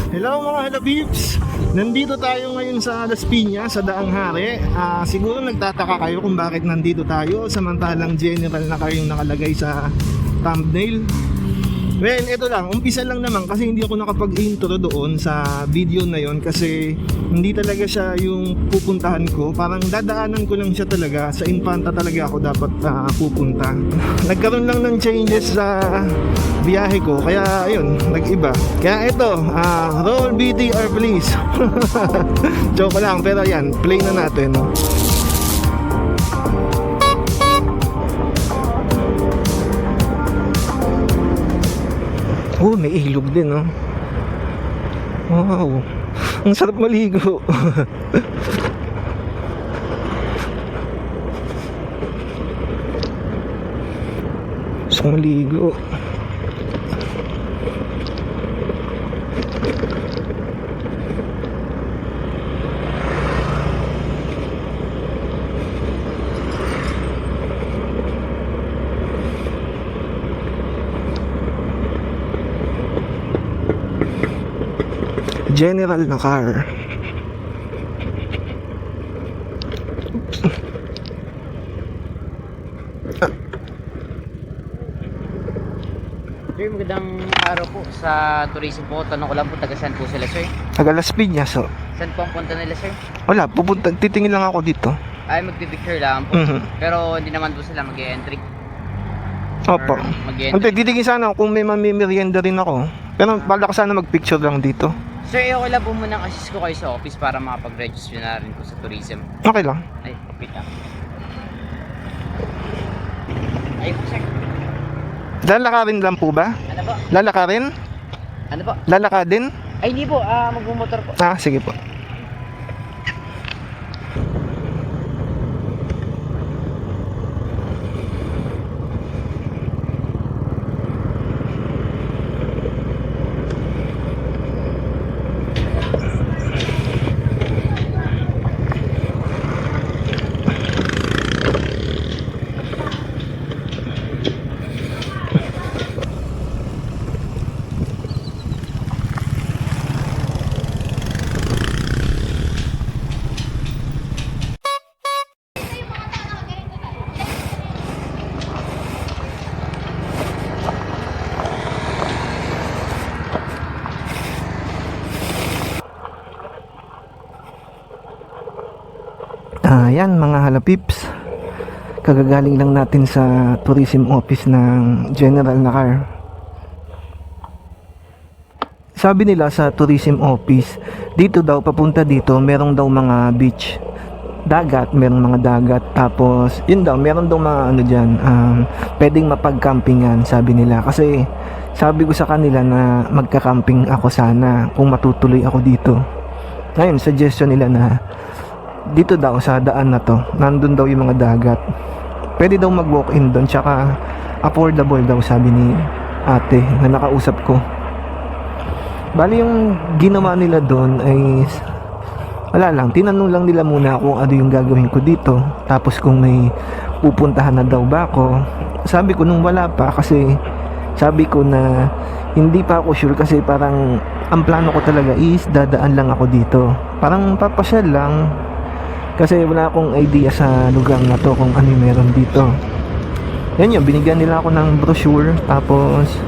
Hello mga halabibs! Nandito tayo ngayon sa Las Piñas, sa Daang Hari. Siguro nagtataka kayo kung bakit nandito tayo samantalang general na kayong nakalagay sa thumbnail. Well, ito lang, umpisa lang naman kasi hindi ako nakapag-intro doon sa video na yon kasi hindi talaga siya yung pupuntahan ko. Parang dadaanan ko lang siya talaga, sa Infanta talaga ako dapat pupunta. Nagkaroon lang ng changes sa biyahe ko, kaya ayun, nag-iba. Kaya ito, roll BTR please. Joke lang, pero yan, play na natin. Oh, may ilog din, no? Wow, ang sarap maligo. Gusto kong maligo. General na car. Sir, magandang araw po sa tourism po. Tanong ko lang po, taga saan po sila, sir? Taga Las Piñas, oh. Saan po ang punta nila, sir? Wala, pupunta, titingin lang ako dito. Ay, magpipicture lang po. Pero hindi naman po sila mag-e-entry. Opo. Mag-e-entry. Hindi, titingin sana ako kung may mamimerienda rin ako. Pero bala ko sana mag-picture lang dito. Sir, okay lang po muna assist ko kayo sa office para makapag-register na rin po sa tourism. Okay lang. Ay, wait lang. Ay po, sir. Lalakarin lang po ba? Ano po? Lalakarin? Ano po? Lalakadin? Ay, hindi po. Magmumotor po. Sige po. Yan mga halapips, kagagaling lang natin sa tourism office ng General na car. Sabi nila sa tourism office, dito daw, papunta dito, merong daw mga beach, dagat, merong mga dagat, tapos yun daw, meron daw mga ano dyan, pwedeng mapag-campingan, sabi nila. Kasi sabi ko sa kanila na magka-camping ako sana kung matutuloy ako dito. Ngayon, suggestion nila na dito daw sa daan na to, nandun daw yung mga dagat, pwede daw mag walk in doon, tsaka affordable daw, sabi ni ate na nakausap ko. Bali yung ginawa nila doon ay wala lang, tinanong lang nila muna kung ano yung gagawin ko dito, tapos kung may pupuntahan na daw ba ako. Sabi ko nung wala pa, kasi sabi ko na hindi pa ako sure, kasi parang ang plano ko talaga is dadaan lang ako dito, parang papasyal lang. Kasi wala akong idea sa lugar na to kung ano yung meron dito. Yan yun, binigyan nila ako ng brochure. Tapos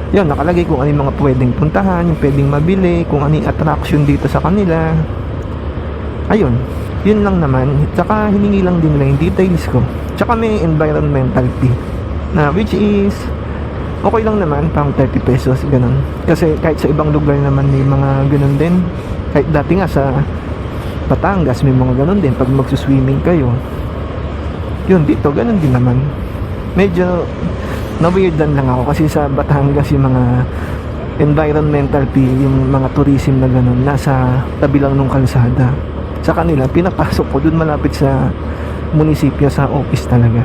yun, nakalagay kung ano yung mga pwedeng puntahan, yung pwedeng mabili, kung ano yung attraction dito sa kanila. Ayun, yun lang naman. Tsaka hiningi lang din nila yung details ko. Tsaka may environmental fee na which is okay lang naman, pang 30 pesos, ganun. Kasi kahit sa ibang lugar naman may mga ganun din. Kahit dati nga sa Batangas may mga ganun din pag magsuswimming kayo. Yun, dito ganun din naman. Medyo na-weirdan lang ako kasi sa Batangas yung mga environmental fee, yung mga tourism na ganun, nasa tabi lang nung kalsada. Sa kanila, pinapasok ko dun malapit sa munisipyo, sa office talaga.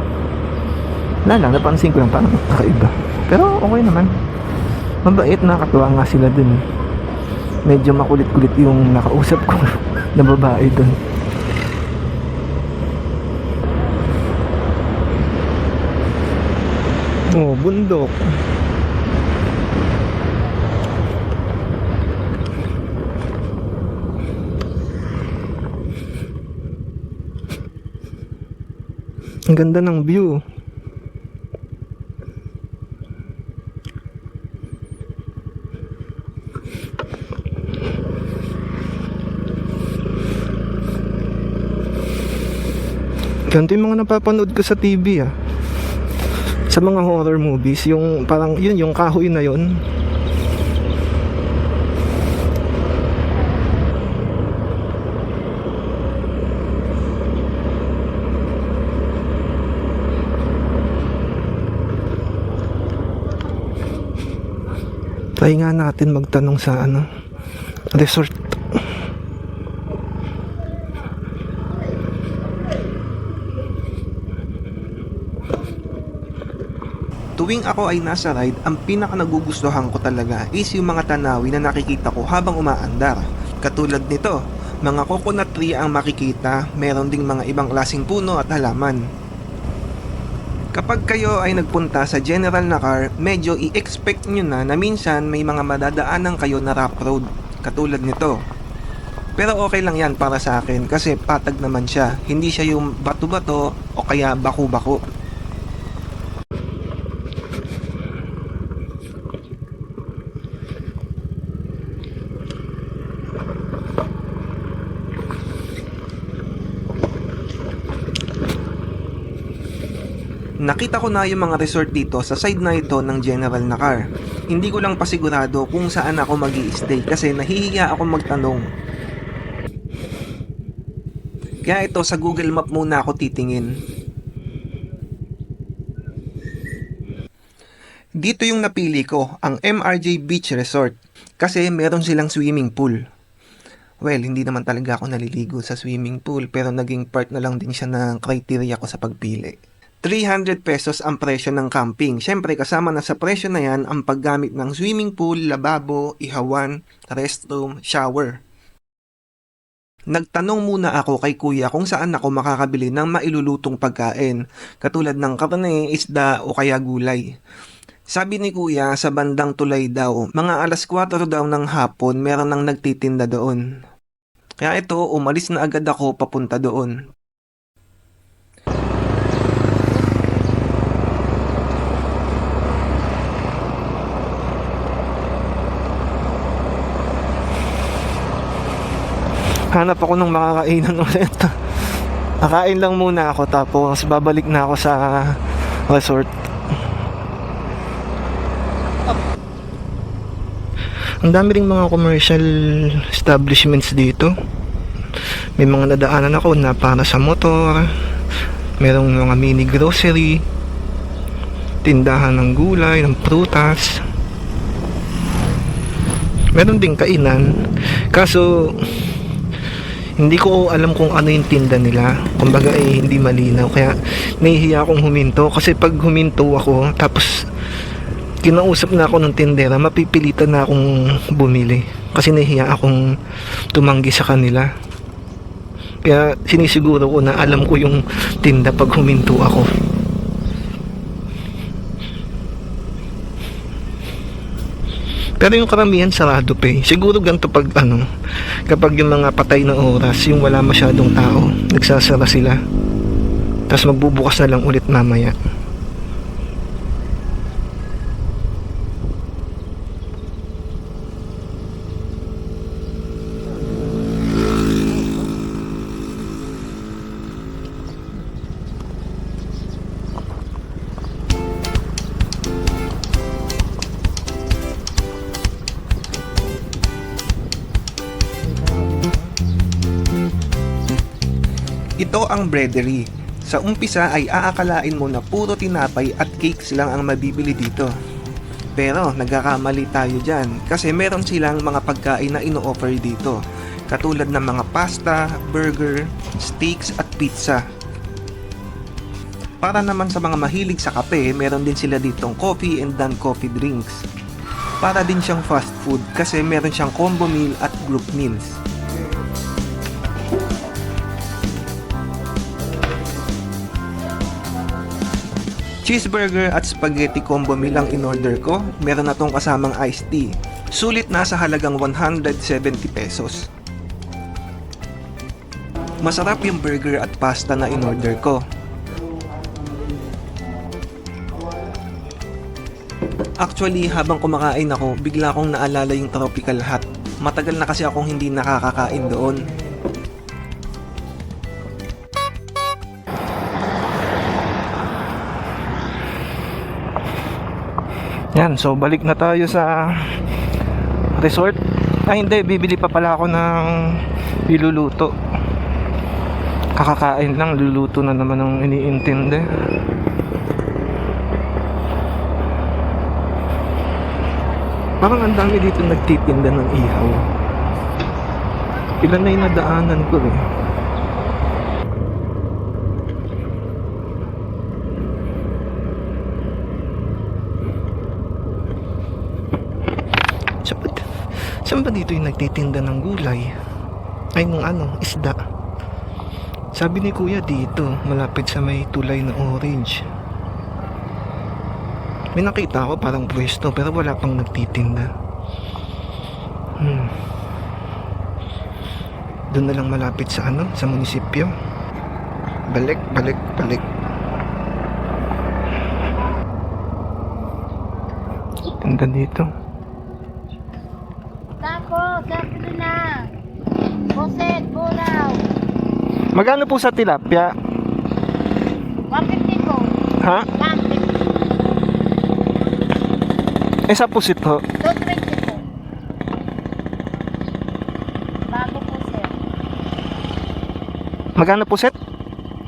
Wala lang, napansin ko lang parang kakaiba. Pero okay naman. Mabait, nakakatuwa nga sila dun. Medyo makulit-kulit yung nakausap ko na babae dun. Oh, bundok. Ganda ng view. Ganito yung mga napapanood ko sa TV sa mga horror movies, yung parang yun, yung kahoy na yun. Try nga natin magtanong sa resort. Tuwing ako ay nasa ride, ang pinaka nagugustuhan ko talaga is yung mga tanawin na nakikita ko habang umaandar. Katulad nito, mga coconut tree ang makikita, meron ding mga ibang klaseng puno at halaman. Kapag kayo ay nagpunta sa general na car, medyo i-expect nyo na minsan may mga madadaanan kayo na rough road, katulad nito. Pero okay lang yan para sa akin kasi patag naman siya, hindi siya yung bato-bato o kaya baku-bako. Nakita ko na yung mga resort dito sa side na ito ng general na car. Hindi ko lang pasigurado kung saan ako magi-stay kasi nahihiya ako magtanong. Kaya ito sa Google Map muna ako titingin. Dito yung napili ko, ang MRJ Beach Resort, kasi meron silang swimming pool. Well, hindi naman talaga ako naliligo sa swimming pool pero naging part na lang din siya ng criteria ko sa pagpili. 300 pesos ang presyo ng camping. Siyempre kasama na sa presyo na yan ang paggamit ng swimming pool, lababo, ihawan, restroom, shower. Nagtanong muna ako kay kuya kung saan ako makakabili ng mailulutong pagkain, katulad ng karne, isda o kaya gulay. Sabi ni kuya sa bandang Tulay daw, mga alas 4 daw ng hapon meron nang nagtitinda doon. Kaya ito, umalis na agad ako papunta doon. Hanap ako ng makakainan ulit. Kakain lang muna ako tapos babalik na ako sa resort. Ang dami ring mga commercial establishments dito. May mga nadaanan ako na para sa motor. Merong mga mini grocery, tindahan ng gulay, ng prutas. Meron ding kainan. Kaso hindi ko alam kung ano yung tinda nila. Kumbaga hindi malinaw. Kaya nahihiya akong huminto. Kasi pag huminto ako, tapos kinausap na ako ng tindera, mapipilitan na akong bumili. Kasi nahihiya akong tumanggi sa kanila. Kaya sinisiguro ko na alam ko yung tinda pag huminto ako. Pero yung karamihan sarado pa eh. Siguro ganito pag kapag yung mga patay na oras, yung wala masyadong tao, nagsasara sila. Tapos magbubukas na lang ulit mamaya. Ito ang breadery. Sa umpisa ay aakalain mo na puro tinapay at cakes lang ang mabibili dito. Pero nagkakamali tayo dyan kasi meron silang mga pagkain na ino-offer dito. Katulad ng mga pasta, burger, steaks at pizza. Para naman sa mga mahilig sa kape, meron din sila ditong coffee and non-coffee drinks. Para din siyang fast food kasi meron siyang combo meal at group meals. Cheeseburger at spaghetti combo meal ang in-order ko. Meron na tong kasamang iced tea. Sulit na sa halagang 170 pesos. Masarap yung burger at pasta na in-order ko. Actually, habang kumakain ako, bigla akong naalala yung Tropical Hut. Matagal na kasi akong hindi nakakakain doon. Yan, so balik na tayo sa resort. Ay hindi, bibili pa pala ako ng iluluto. Kakakain lang, luluto na naman ang iniintindi. Parang ang dami dito nagtitinda ng ihaw. Ilan na yung nadaanan ko eh. Saan ba dito yung nagtitinda ng gulay? Ay, ng isda. Sabi ni kuya dito, malapit sa may tulay na orange. May nakita ako parang pwesto pero wala pang nagtitinda. Doon na lang malapit sa sa munisipyo. Balik. Tinda dito. Sabi na. Boset, buraw. Magkano po sa tilapia? 150 po. Ha? 150. Eh sa pusit ho? 220 po. Bago po sir. Magkano po set?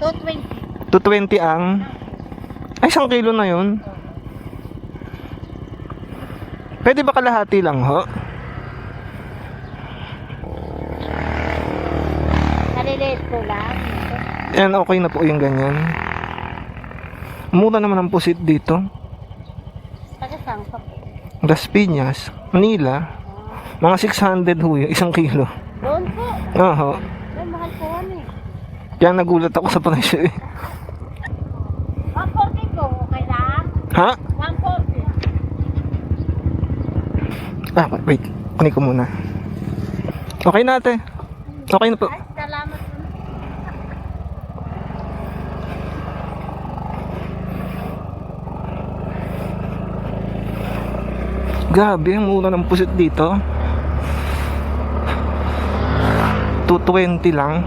220. 220 ang... Ay, 1 kilo na yun. Pwede ba kalahati lang ho? Maliliit po lang. Yan, okay na po yung ganyan. Mura naman ang pusit dito. Tagasang pa po. Las Piñas, Manila. Mga 600 ho yun, 1 kilo. Doon po. Oo. Doon, mahal po kami. Kaya nagulat ako sa presyo eh. 140 po. Okay lang? Ha? 140. Wait. Kunin ko muna. Okay na ate. Okay na po. Ay, salamat po. Grabe, ang mura ng pusit dito. 220 lang.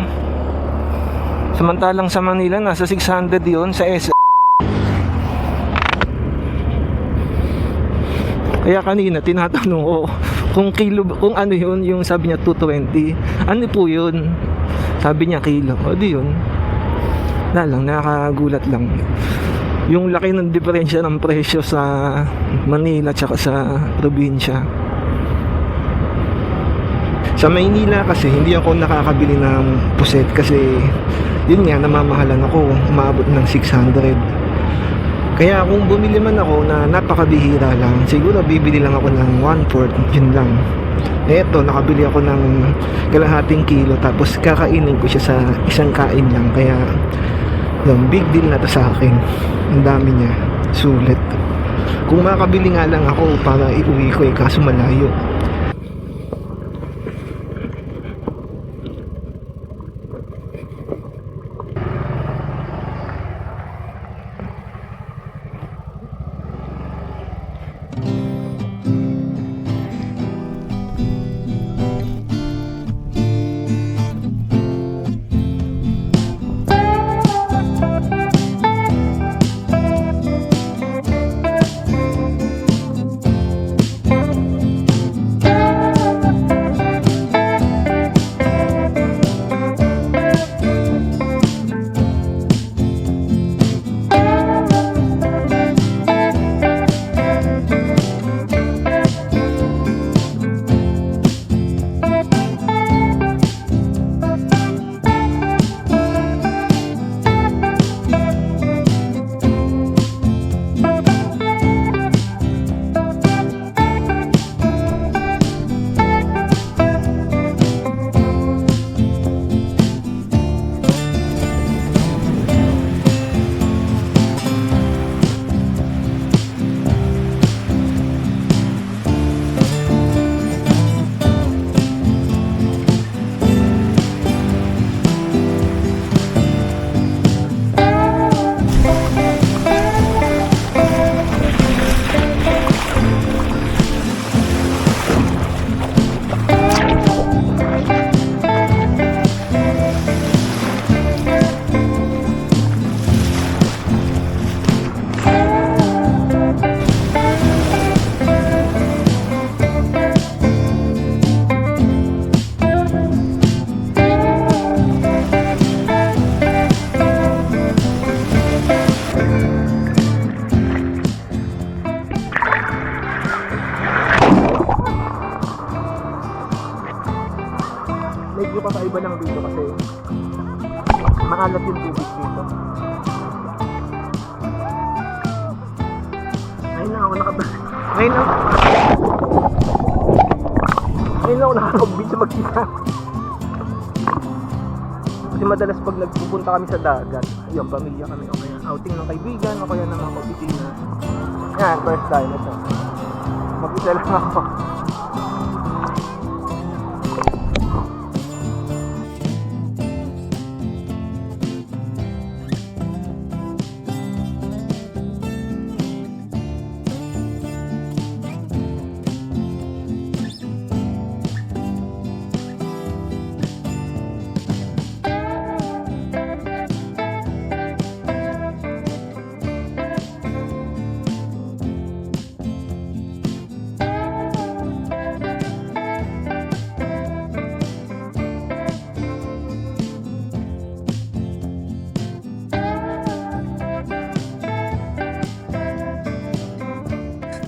Samantalang sa Manila, nasa 600 yun sa S. Kaya kanina, tinatanong ko kung kilo, kung ano yun, yung sabi niya 220. Ano po yun? Sabi niya kilo. O di yun. Nakakagulat lang. Yung laki ng diferensya ng presyo sa Manila tsaka sa probinsya. Sa Maynila kasi hindi ako nakakabili ng puset kasi yun nga, namamahalan ako, umabot ng 600. Kaya kung bumili man ako na napakabihira lang, siguro bibili lang ako ng 1/4, yun lang. Eto, nakabili ako ng kalahating kilo tapos kakainin ko siya sa isang kain lang. Kaya yun, big deal na to sa akin. Ang dami niya, sulit. Kung makabili nga lang ako para iuwi ko kaso malayo. medyo kakaiba lang dito kasi maalat yung tubig dito. Ngayon lang ako Ngayon lang ako nakakabit sa magkita. Kasi madalas pag nagpupunta kami sa dagat, ayun, pamilya kami, o kaya outing ng kaibigan, o kaya ng mga mag-opisina. Yan, first time ito. Mag-isa lang ako.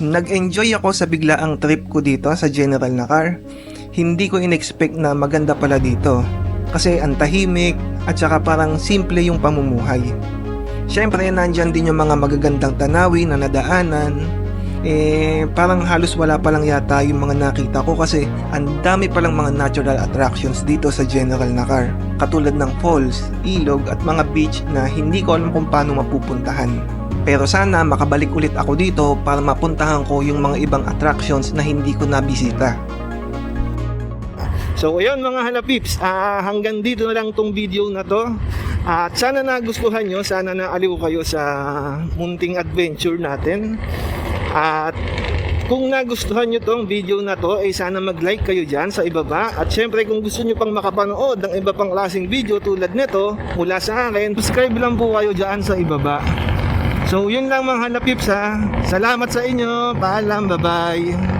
Nag-enjoy ako sa biglaang trip ko dito sa General na car. Hindi ko in-expect na maganda pala dito. Kasi ang tahimik at saka parang simple yung pamumuhay. Syempre nandyan din yung mga magagandang tanawin na nadaanan. Parang halos wala palang yata yung mga nakita ko kasi ang dami palang mga natural attractions dito sa General na car. Katulad ng falls, ilog at mga beach na hindi ko alam kung paano mapupuntahan. Pero sana makabalik ulit ako dito para mapuntahan ko yung mga ibang attractions na hindi ko nabisita. So ayun mga halapips, hanggang dito na lang tong video na to. At sana nagustuhan nyo, sana naaliw kayo sa munting adventure natin. At kung nagustuhan nyo tong video na to, sana mag-like kayo dyan sa ibaba. At syempre kung gusto nyo pang makapanood ng iba pang klaseng video tulad nito mula sa akin, subscribe lang po kayo dyan sa ibaba. So yun lang mga halapips ha. Salamat sa inyo. Paalam, bye bye.